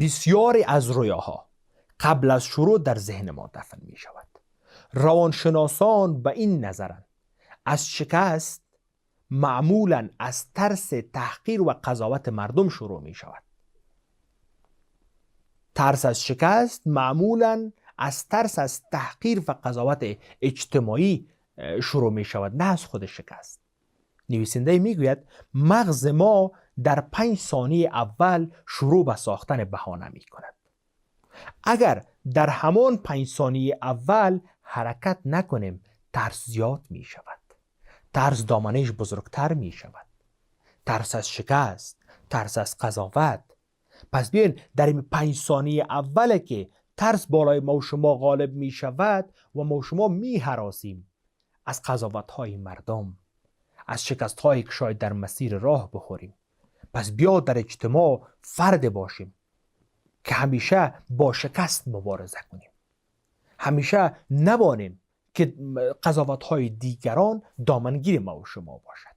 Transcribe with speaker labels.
Speaker 1: بسیاری از رویاها قبل از شروع در ذهن ما دفن می شود. روانشناسان به این نظرند از شکست معمولا از ترس تحقیر و قضاوت مردم شروع می شود. ترس از شکست معمولا از ترس از تحقیر و قضاوت اجتماعی شروع می شود، نه از خود شکست. نویسنده می گوید مغز ما در 5 ثانیه اول شروع به ساختن بهانه می کند. اگر در همان 5 ثانیه اول حرکت نکنیم ترس زیاد می شود. ترس دامنش بزرگتر می شود. ترس از شکست، ترس از قضاوت. پس بیاین در این 5 ثانیه اوله که ترس بالای ما و شما غالب می شود و ما و شما می هراسیم از قضاوت های مردم، از شکست هایی که شاید در مسیر راه بخوریم. پس بیا در اجتماع فرد باشیم که همیشه با شکست مبارزه کنیم. همیشه نبانیم که قضاوت های دیگران دامنگیر ما و شما باشد.